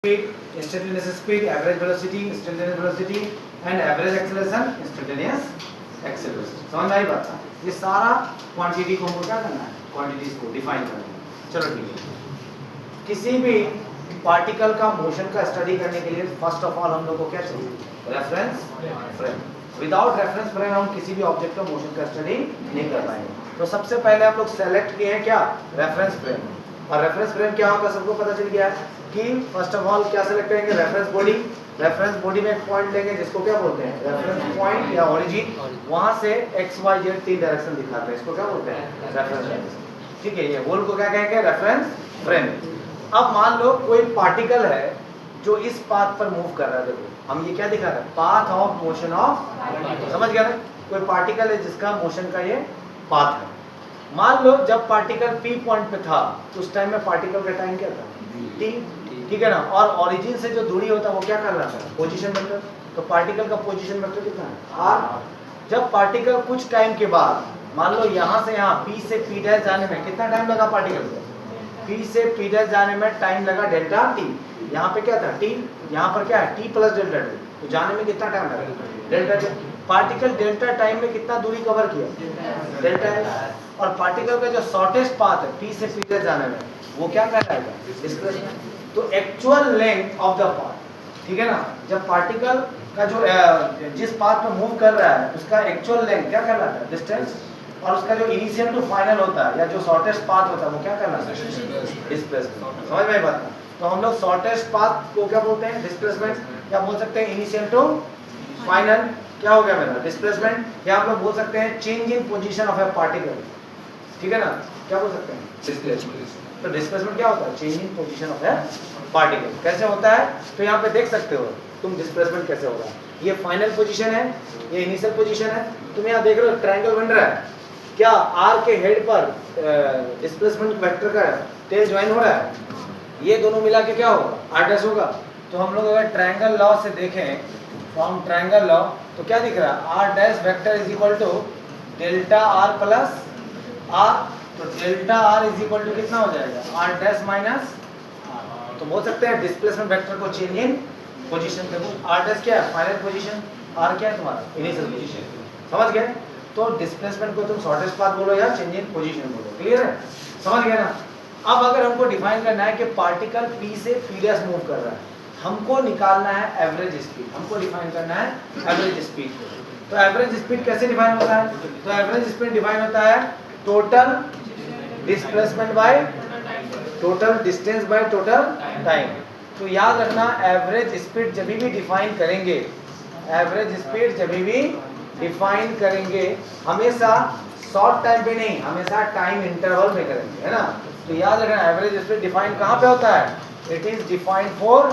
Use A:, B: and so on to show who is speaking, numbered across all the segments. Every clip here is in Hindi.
A: speed, instantaneous speed, average velocity, instantaneous velocity and average acceleration, instantaneous acceleration. समझ में आई बात? ये सारा क्वांटिटी को हमको क्या करना है? क्वांटिटीज को डिफाइन करना है. चलो ठीक है. किसी भी पार्टिकल का मोशन का स्टडी करने के लिए फर्स्ट ऑफ ऑल हम लोग को क्या चाहिए? Reference frame. Without reference frame हम किसी भी ऑब्जेक्ट का मोशन का स्टडी नहीं कर पाएंगे. तो सबसे पहले हम लोग सेलेक्ट किए हैं क्या? Reference frame. और रेफरेंस फ्रेम क्या होगा सबको पता चल गया है कि फर्स्ट ऑफ ऑल क्या सेलेक्ट करेंगे? Reference body. रेफरेंस बॉडी में एक पॉइंट लेंगे जिसको क्या बोलते हैं? रेफरेंस पॉइंट या ओरिजिन. वहां से एक्स वाई जेड तीन डायरेक्शन दिखाते हैं, इसको क्या बोलते हैं? Reference frame. ठीक है, ये होल को क्या कहेंगे? Reference frame. अब मान लो कोई पार्टिकल है जो इस पाथ पर मूव कर रहा है. देखो हम ये क्या दिखा रहे हैं? Path of motion of. समझ गया ना? कोई पार्टिकल है जिसका मोशन का ये पाथ है. मान लो जब पार्टिकल P पॉइंट पे था उस टाइम में पार्टिकल का टाइम क्या था? T. ठीक है ना? और ओरिजिन से जो दूरी होता है वो क्या कर रहा था? Position vector. तो पार्टिकल का पोजीशन वेक्टर कितना है? r. जब पार्टिकल कुछ टाइम के बाद मान लो यहाँ से यहाँ P से P डैश जाने में कितना टाइम लगा? पार्टिकल को P से P डैश जाने में टाइम लगा डेल्टा t. यहाँ पे क्या था? t. यहाँ पर क्या है? t plus delta t. तो जाने में कितना टाइम लगा? Delta t. Particle delta time में कितना दूरी कवर किया? Delta s. और पार्टिकल का जो शॉर्टेस्ट पाथ है P से P डैश जाने में वो क्या कहलाएगा? डिस्प्लेसमेंट. तो actual length of the path, ठीक है ना? जब पार्टिकल का जो जिस पाथ में मूव कर रहा है उसका एक्चुअल लेंथ क्या कहलाता है? डिस्टेंस. और उसका जो इनिशियल टू फाइनल होता है या जो शॉर्टेस्ट पाथ होता है वो क्या कहलाता है? डिस्प्लेसमेंट. समझ में आई बात? तो हम लोग शॉर्टेस्ट पाथ को क्या बोलते हैं? डिस्प्लेसमेंट. या बोल सकते हैं इनिशियल टू फाइनल क्या हो गया मेरा? डिस्प्लेसमेंट. या आप लोग बोल सकते हैं change in position of A particle. ठीक है ना? क्या बोल सकते हैं? डिस्प्लेसमेंट. तो डिस्प्लेसमेंट क्या होता है? Change in position of A particle. कैसे होता है? तो यहाँ पे देख सकते हो तुम डिस्प्लेसमेंट कैसे हो रहा है. ये फाइनल पोजीशन है, ये इनिशियल पोजीशन है. तुम यहाँ देख रहे हो ट्रायंगल बन रहा है. क्या आर के हेड पर डिस्प्लेसमेंट वेक्टर का टेल ज्वाइन हो रहा है? ये दोनों मिला के क्या होगा? आर डैश होगा. तो हम लोग अगर ट्रायंगल लॉ से देखें फ्रॉम ट्रायंगल लॉ तो क्या दिख रहा है? R dash vector is equal to delta R plus R. तो delta R is equal to कितना हो जाएगा? R dash minus. तो बोल सकते हैं डिस्प्लेसमेंट वेक्टर को चेंज इन पोजीशन. देखो आर डैश क्या है? Final position. आर क्या है तुम्हारा? Initial position. समझ गए? तो डिस्प्लेसमेंट को तुम शॉर्टेस्ट पाथ बोलो या चेंज इन पोजीशन बोलो. क्लियर है? समझ गए ना? अब अगर हमको डिफाइन करना है कि पार्टिकल P से P डैश मूव कर रहा है, हमको निकालना है एवरेज स्पीड. हमको डिफाइन करना है एवरेज स्पीड. तो एवरेज स्पीड कैसे डिफाइन होता है? तो एवरेज स्पीड डिफाइन होता है total displacement by total distance by total time. तो याद रखना एवरेज स्पीड जब भी डिफाइन करेंगे, एवरेज स्पीड जब भी डिफाइन करेंगे हमेशा शॉर्ट टाइम पे नहीं, हमेशा टाइम इंटरवल में करेंगे, है ना? तो याद रखना एवरेज स्पीड डिफाइन कहाँ पे होता है? It is defined for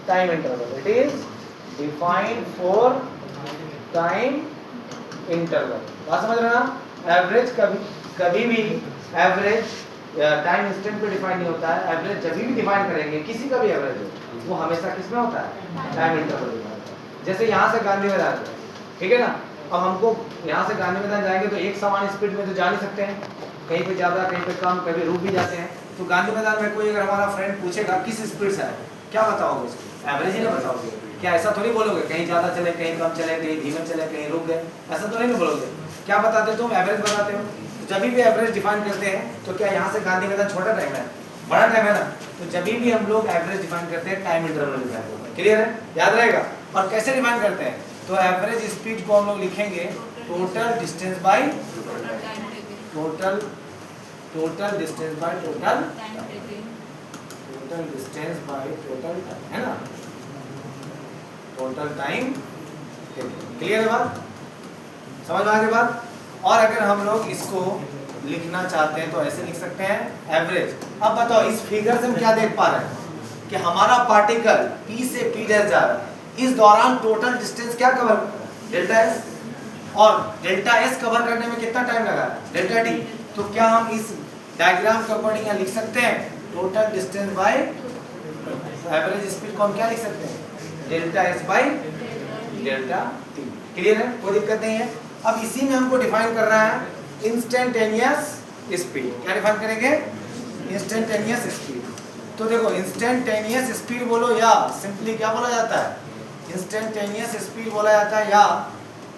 A: time interval. It is defined for time interval. बात समझ रहे ना? एवरेज कभी भी एवरेज टाइम इंस्टेंट पे डिफाइन नहीं होता है. एवरेज जब भी डिफाइन करेंगे किसी का भी एवरेज हो वो हमेशा किस में होता है? टाइम इंटरवल में होता है. जैसे यहाँ से गांधी मैदान, ठीक है ना? अब हमको यहाँ से गांधी मैदान जाएंगे तो एक समान स्पीड में तो जा नहीं सकते हैं. कहीं पे ज़्यादा, कहीं पे कम, कभी रुक भी जाते हैं. तो गांधी मैदान में कोई अगर हमारा फ्रेंड पूछेगा किस स्पीड से है, क्या बताओगे उसको? एवरेज ही ना बताओगे. क्या ऐसा थोड़ी बोलोगे कहीं ज़्यादा चले, कहीं कम चले, कहीं धीमे चले, कहीं रुक गए? ऐसा तो नहीं ना बोलोगे. क्या बताते हो तुम? एवरेज बताते हो. जब भी एवरेज डिफाइन करते हैं तो क्या यहाँ से गांधी मैदान छोटा टाइम है, बड़ा टाइम है ना? तो जब भी हम लोग एवरेज डिफाइन करते हैं टाइम इंटरवल डिफाइन करते हैं. क्लियर है? याद रहेगा? और कैसे डिफाइन करते हैं? तो एवरेज स्पीड को हम लोग लिखेंगे total distance by total distance by total distance by total time, है ना? Total time. क्लियर है बात? समझ में आ गई बात? और अगर हम लोग इसको लिखना चाहते हैं तो ऐसे लिख सकते हैं एवरेज. अब बताओ इस फिगर से हम क्या देख पा रहे हैं कि हमारा पार्टिकल P से P डैश जा रहा है. इस दौरान टोटल डिस्टेंस क्या कवर कर रहा है? Delta s. और डेल्टा s कवर करने में कितना टाइम लगा? Delta t. तो क्या हम इस डायग्राम के अकॉर्डिंग यहाँ लिख सकते हैं total distance by average speed को हम क्या लिख सकते हैं? Delta s by delta t. Clear है? कोई दिक्कत नहीं है. अब इसी में हमको डिफाइन कर रहा है इंस्टेंटेनियस स्पीड. क्या डिफाइन करेंगे? Instantaneous speed. तो देखो इंस्टेंटेनियस स्पीड बोलो या सिंपली क्या बोला जाता है, इंस्टेंटेनियस स्पीड बोला जाता है या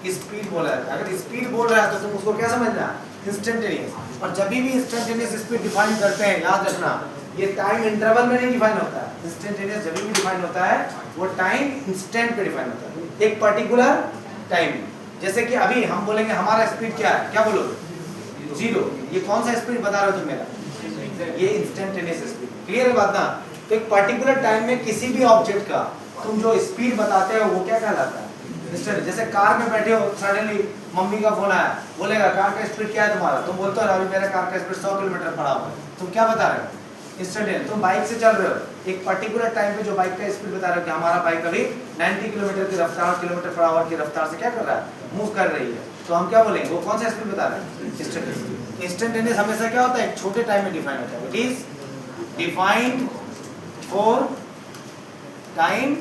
A: स्पीड बोला जाता है। अगर स्पीड बोल रहा है तो तुम उसको क्या समझना, इंस्टेंटेनियस। और जब भी इंस्टेंटेनियस स्पीड डिफाइन करते हैं याद रखना ये टाइम इंटरवल में नहीं डिफाइन होता है। इंस्टेंटेनियस जब भी डिफाइन होता है वो टाइम इंस्टेंट पे डिफाइन होता है, एक पर्टिकुलर टाइम। जैसे कि अभी हम बोलेंगे हमारा स्पीड क्या है, क्या बोलोगे, 0। ये कौन सा स्पीड बता रहे हो तुम मेरा, ये इंस्टेंटेनियस स्पीड। क्लियर है बात ना। तो एक पर्टिकुलर टाइम में किसी भी ऑब्जेक्ट का तुम जो स्पीड बताते हो वो क्या कहलाता है, इंस्टेंट। जैसे कार में बैठे हो, सडनली मम्मी का फोन आया, बोलेगा कार का स्पीड क्या है तुम्हारा, तुम बोलते हो अभी मेरा कार का स्पीड 100 किलोमीटर पड़ा हुआ है, तुम क्या बता रहे हो, इंस्टेंटेनियस। तुम बाइक से चल रहे हो, एक पर्टिकुलर टाइम पे जो बाइक का स्पीड बता रहे हो कि हमारा बाइक अभी 90 किलोमीटर की रफ्तार, किलोमीटर पर आवर की रफ्तार से क्या कर रहा है, मूव कर रही है, तो हम क्या बोलेंगे, वो कौन सा स्पीड बता रहे हैं, इंस्टेंटेनियस। इंस्टेंटेनियस हमेशा क्या होता है, एक छोटे टाइम में डिफाइन होता है, it is defined for time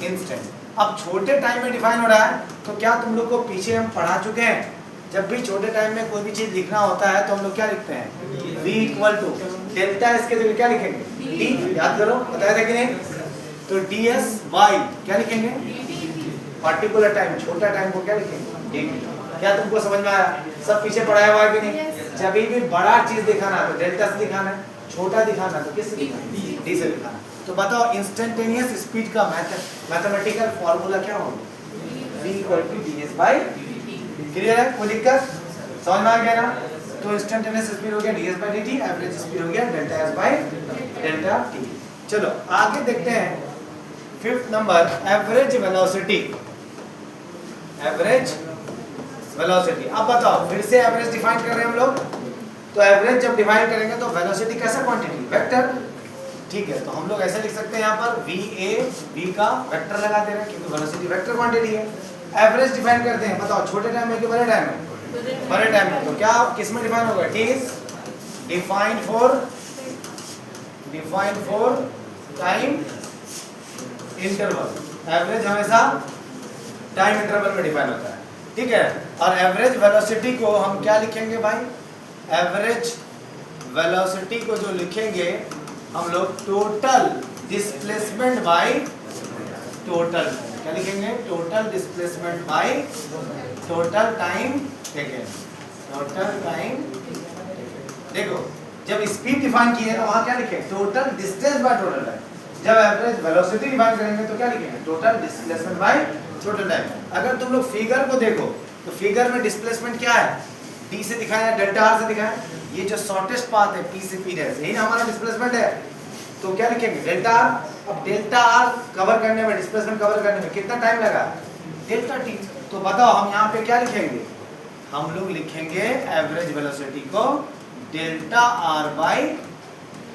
A: instant. अब छोटे टाइम में डिफाइन हो रहा है तो क्या तुम लोग को पीछे हम पढ़ा चुके हैं, जब भी छोटे टाइम में कोई भी चीज लिखना होता है तो हम लोग क्या लिखते हैं, v इक्वल टू डेल्टा, इसके जगह क्या लिखेंगे, d। याद करो, बताया था कि नहीं। तो ds y क्या लिखेंगे, पर्टिकुलर टाइम, छोटा टाइम को क्या लिखेंगे, d। क्या तुमको समझ में आया, सब पीछे पढ़ाया हुआ है कि नहीं। जब भी बड़ा चीज दिखाना है तो डेल्टा से दिखाना है, छोटा दिखाना है तो किससे दिखाना है, d से दिखाना है। तो बताओ इंस्टेंटेनियस स्पीड का मैथमेटिकल फॉर्मूला क्या होगा, v equal to ds by dt। Clear है, कोई दिक्कत, समझ में आ गया ना। तो इंस्टेंटेनियस स्पीड हो गया ds by dt, average speed हो गया delta s by delta t। चलो आगे देखते हैं 5th number, average velocity. Average velocity, अब बताओ फिर से एवरेज डिफाइन कर रहे हैं हम लोग। तो एवरेज जब डिफाइन करेंगे तो वेलोसिटी कैसा क्वांटिटी, वेक्टर। ठीक है, तो हम लोग ऐसे लिख सकते हैं यहाँ पर va, v का वेक्टर लगा दे रहे हैं क्योंकि वेलोसिटी वेक्टर क्वांटिटी है। एवरेज डिफाइन करते हैं, बताओ छोटे टाइम में कि बड़े टाइम में, बड़े टाइम में। तो क्या किस में डिफाइन होगा, it is defined for time interval. Average हमेशा टाइम इंटरवल में डिफाइन होता है, ठीक है। और एवरेज वेलोसिटी को हम क्या लिखेंगे भाई, एवरेज वेलोसिटी को जो लिखेंगे हम लोग टोटल डिस्प्लेसमेंट बाय टोटल, क्या लिखेंगे, total displacement by total time taken, total time. देखो जब स्पीड डिफाइन किए तो वहां क्या लिखे, total distance by total time. जब एवरेज वेलोसिटी डिफाइन करेंगे तो क्या लिखेंगे, total displacement by total time. अगर तुम लोग फिगर को देखो तो फिगर में डिस्प्लेसमेंट क्या है, d से दिखाया, डेल्टा r से दिखाया, ये जो शॉर्टेस्ट पाथ है p से p है, यही ना हमारा डिस्प्लेसमेंट है। तो क्या लिखेंगे, डेल्टा r। अब डेल्टा r कवर करने में, डिस्प्लेसमेंट कवर करने में कितना टाइम लगा, डेल्टा t। तो बताओ हम यहाँ पे क्या लिखेंगे, हम लोग लिखेंगे एवरेज वेलोसिटी को delta r bye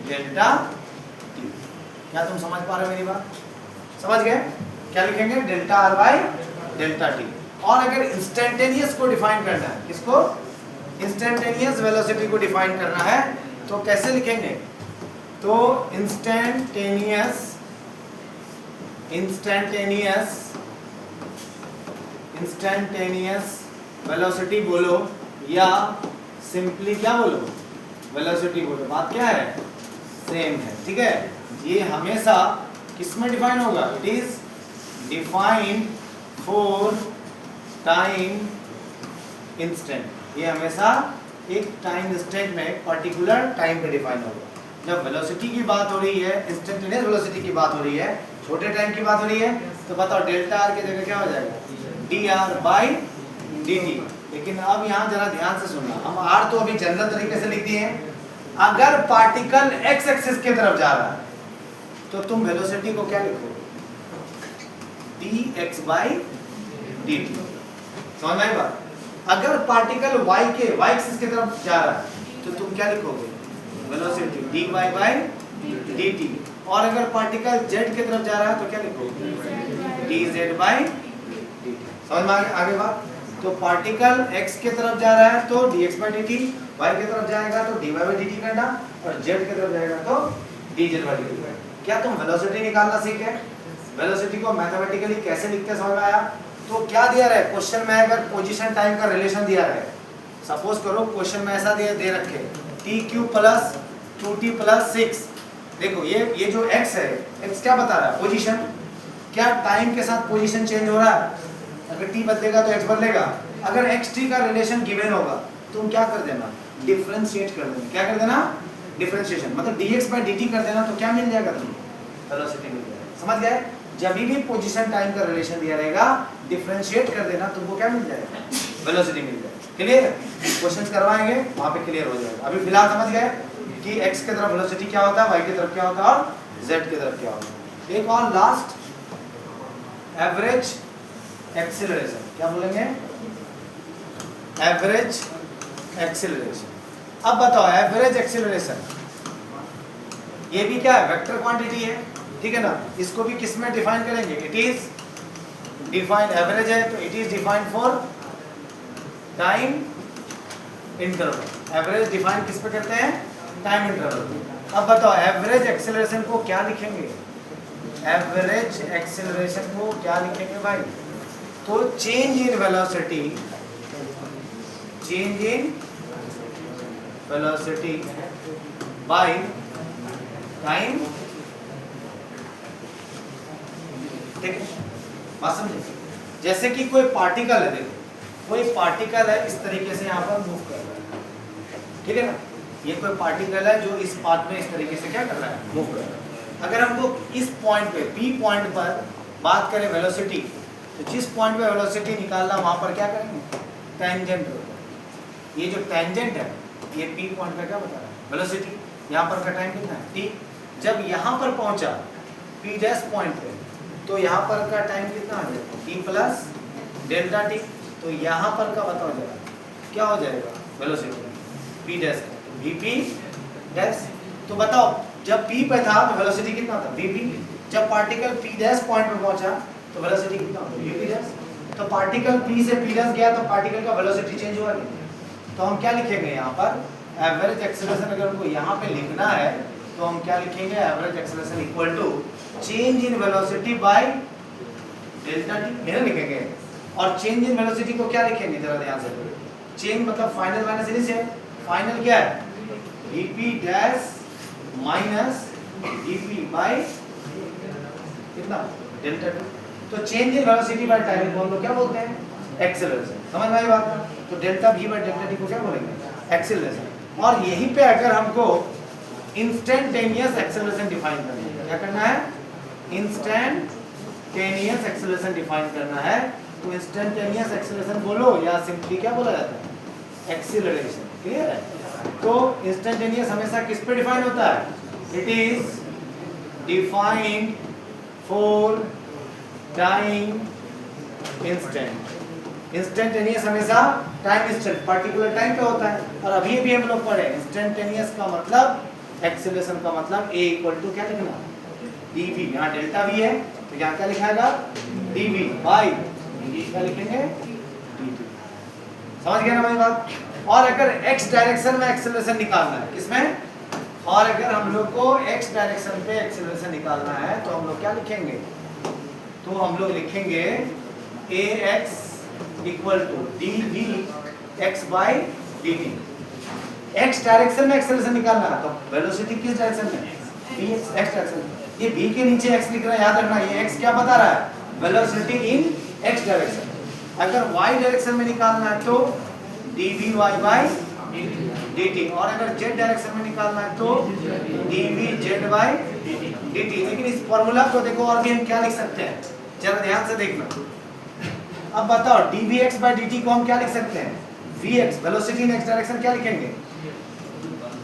A: delta t। क्या तुम समझ पा रहे हो मेरी बात, समझ गए, क्या लिखेंगे, delta r bye delta t। और अगर इंस्टेंटेनियस को डिफाइन करना है, किसको, इंस्टेंटेनियस वेलोसिटी को डिफाइन करना है तो कैसे लिखेंगे, तो इंस्टेंटेनियस वेलोसिटी बोलो या सिंपली क्या बोलो, वेलोसिटी बोलो, बात क्या है, सेम है, ठीक है। ये हमेशा किस में डिफाइन होगा, it is defined for time instant. ये हमेशा एक टाइम इंस्टेंट में पर्टिकुलर टाइम पे डिफाइन होगा। जब वेलोसिटी की बात हो रही है, इंस्टेंटेनियस वेलोसिटी की बात हो रही है, छोटे टाइम की बात हो रही है, तो बताओ डेल्टा आर की जगह क्या हो जाएगा, dr बाय dt। लेकिन अब यहाँ जरा ध्यान से सुनना, हम r तो अभी जनरल तरीके से लिख दिए हैं। अगर पार्टिकल x एक्सिस की तरफ जा रहा है तो तुम वेलोसिटी को क्या लिखोगे, dx बाय dt। समझ में आई बात। अगर पार्टिकल y एक्सिस की तरफ जा रहा है तो तुम क्या लिखोगे, वेलोसिटी dy बाय dt। और अगर पार्टिकल z की तरफ जा रहा है तो क्या लिखोगे, dz बाय dt। समझ में आगे बात। तो पार्टिकल x की तरफ जा रहा है तो dx बाय dt, y की तरफ जाएगा तो dy बाय dt करना, और z की तरफ जाएगा तो dz बाय dt करना। क्या तुम वेलोसिटी निकालना सीखे, वेलोसिटी को मैथमेटिकली कैसे लिखते समझ में आया। तो क्या दिया रहे क्वेश्चन में, अगर पोजीशन टाइम का रिलेशन दिया रहे, सपोज करो क्वेश्चन में ऐसा दे रखे t³ + 2t + 6 देखो ये जो x है, x क्या बता रहा है? पोजीशन। क्या टाइम के साथ पोजीशन चेंज हो रहा है? अगर t बदलेगा तो x बदलेगा। अगर x t का रिलेशन गिवन होगा तो तुम क्या कर देना? डिफरेंशिएट कर देना। क्या कर देना? डिफरेंशिएशन। मतलब dx by dt कर देना तो क्या मिल जाएगा तुम्हें? वेलोसिटी मिल जाएगा। समझ गए? जब भी पोजीशन टाइम का रिलेशन दिया रहेगा, डिफरेंशिएट कर देना, तुमको क्या मिल जाएगा? वेलोसिटी मिल जाएगा। क्लियर? क्वेश्चंस करवाएंगे वहां पे क्लियर हो जाएगा। अभी फिलहाल समझ गए कि x की तरफ वेलोसिटी क्या होता है, y की तरफ क्या होता है और z की तरफ क्या होता है। एक और लास्ट, एवरेज एक्सीलरेशन। क्या बोलेंगे? Average acceleration. अब बताओ एवरेज एक्सीलरेशन, ये भी क्या है? वेक्टर क्वांटिटी है, ठीक है ना? इसको भी किस में डिफाइन करेंगे? इट इज डिफाइंड, एवरेज है तो it is defined for time interval. Average define किस पे करते हैं? Time interval. अब बताओ एवरेज एक्सेलरेशन को क्या लिखेंगे? एवरेज एक्सेलरेशन को क्या लिखेंगे भाई? तो change in velocity, change in velocity by time. ठीक है, बात समझे? जैसे कि कोई पार्टिकल है, देखो कोई पार्टिकल है इस तरीके से यहाँ पर मूव कर रहा है, ठीक है ना? ये कोई पार्टिकल है जो इस पाथ में इस तरीके से क्या कर रहा है? मूव कर रहा है। अगर हमको इस पॉइंट पे P पॉइंट पर बात करें वेलोसिटी, तो जिस पॉइंट पे वेलोसिटी निकालना वहां पर क्या करेंगे? टेंजेंट होगा। ये जो टेंजेंट है ये P पॉइंट पे क्या बता रहा है? वेलोसिटी। यहाँ पर का टाइम कितना है? t। जब यहाँ पर पहुंचा P डैश पॉइंट पे, तो यहाँ पर का टाइम कितना आ जाएगा? t plus delta T. तो यहाँ पर का बताओ जरा क्या हो जाएगा? Velocity P dash Vp dash. तो बताओ जब P पे था तो वेलोसिटी कितना था? Vp। जब पार्टिकल P डैश पॉइंट पे पहुंचा तो वेलोसिटी कितना होगा? Vp dash. तो पार्टिकल P से P डैश गया तो पार्टिकल का वेलोसिटी चेंज हुआ नहीं। तो हम क्या लिखेंगे यहाँ पर? एवरेज एक्सेलरेशन अगर हमको यहाँ पे लिखना है तो हम क्या लिखेंगे? Average acceleration equal to change in velocity by delta t. मेरा लिखेंगे। और चेंज इन वेलोसिटी को क्या लिखेंगे जरा ध्यान से? चेंज मतलब फाइनल माइनस इनिशियल। फाइनल क्या है? Vp dash minus Vp by कितना? Delta T. तो change in velocity by time को हम लोग क्या बोलते हैं? एक्सेलरेशन। समझ में आई बात? तो delta v bye delta T को क्या बोलेंगे? एक्सेलरेशन। और यहीं पे अगर हमको इंस्टेंटेनियस एक्सेलरेशन डिफाइन करना है, क्या करना है? इंस्टेंटेनियस एक्सेलरेशन डिफाइन करना है। तो इंस्टेंटेनियस एक्सेलरेशन बोलो या सिंपली क्या बोला जाता है? एक्सीलरेशन। क्लियर है? तो इंस्टेंटेनियस हमेशा किस पे डिफाइन होता है? It is defined for time instant. Instantaneous हमेशा टाइम इंस्टेंट पर्टिकुलर टाइम पे होता है। और अभी भी हम लोग पढ़े इंस्टेंटेनियस का मतलब एक्सेलरेशन का मतलब a इक्वल टू क्या लिखना? dv। यहाँ डेल्टा v है तो यहाँ क्या लिखाएगा? dv bye dt। क्या लिखेंगे? dt। समझ गया ना मेरी बात? और अगर x डायरेक्शन में एक्सेलरेशन निकालना है, किसमें? और अगर हम लोग को x डायरेक्शन पे एक्सेलरेशन निकालना है तो हम लोग क्या लिखेंगे? तो हम लोग लिखेंगे ax equal to dv x by dt। x direction में एक्सेलरेशन निकालना है तो वेलोसिटी किस डायरेक्शन में? v x direction. ये v के नीचे x लिख रहा है, याद रखना। ये x क्या बता रहा है? वेलोसिटी इन x डायरेक्शन। अगर y डायरेक्शन में निकालना है तो dvy बाय dt। और अगर z डायरेक्शन में निकालना है तो dvz बाय dt। लेकिन इस फॉर्मूला को देखो और भी हम क्या लिख सकते हैं, जरा ध्यान से देखना। अब बताओ dvx by dt को हम क्या लिख सकते हैं? vx वेलोसिटी इन x डायरेक्शन क्या लिखेंगे?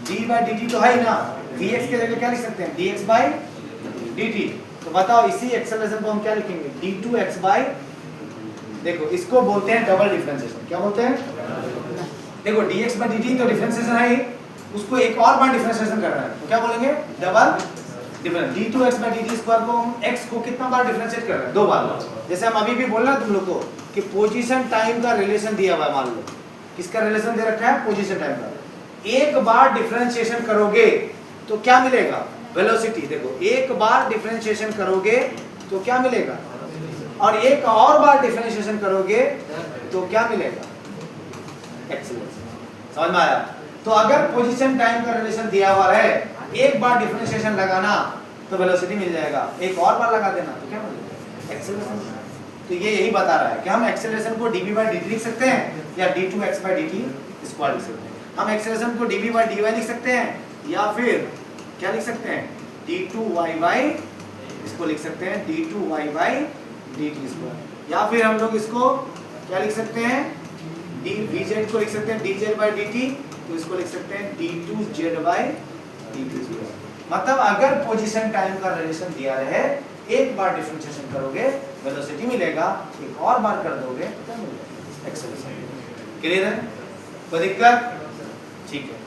A: d by dt तो है ही ना। vx के जगह क्या लिख सकते हैं? dx by dt। तो बताओ इसी एक्सेलरेशन को हम क्या लिखेंगे? d2x by, देखो इसको बोलते हैं डबल डिफरेंशिएशन। क्या बोलते हैं? देखो dx by dt तो डिफरेंशिएशन है ही, उसको एक और बार डिफरेंशिएशन करना है तो क्या बोलेंगे? Double difference. d2x by dt square को हम x को कितना बार डिफरेंशिएट कर रहे हैं? 2 बार। जैसे हम अभी भी बोल रहे हैं तुम लोग को कि पोजीशन टाइम का रिलेशन दिया हुआ है। मान लो किसका रिलेशन दे रखा है? पोजीशन टाइम का। एक बार डिफरेंशिएशन करोगे तो क्या मिलेगा? वेलोसिटी। देखो एक बार डिफरेंशिएशन करोगे तो क्या मिलेगा? और एक और बार डिफरेंशिएशन करोगे तो क्या मिलेगा? एक्सेलरेशन। समझ में आया? तो अगर पोजीशन टाइम का रिलेशन दिया हुआ है एक बार डिफरेंशिएशन लगाना तो वेलोसिटी मिल जाएगा, एक और बार लगा देना तो क्या मिल जाएगा, एक्सेलरेशन। तो ये यही बता रहा है कि हम एक्सेलरेशन को dv/dt लिख सकते हैं या d2x/dt स्क्वायर लिख सकते हैं। हम एक्सेलरेशन को dv/dy लिख सकते हैं या फिर क्या लिख सकते हैं, d2y इसको लिख सकते हैं d2y/dt स्क्वायर, या फिर हम लोग इसको क्या लिख सकते हैं, dvz को लिख सकते हैं dz/dt, तो इसको लिख सकते हैं d2z/dt स्क्वायर। मतलब अगर पोजीशन टाइम का रिलेशन दिया रहे, एक बार डिफरेंशिएशन करोगे वेलोसिटी मिलेगा, एक और बार कर दोगे तो क्या मिलेगा, एक्सेलरेशन। क्लियर है, कोई दिक्कत? ठीक है।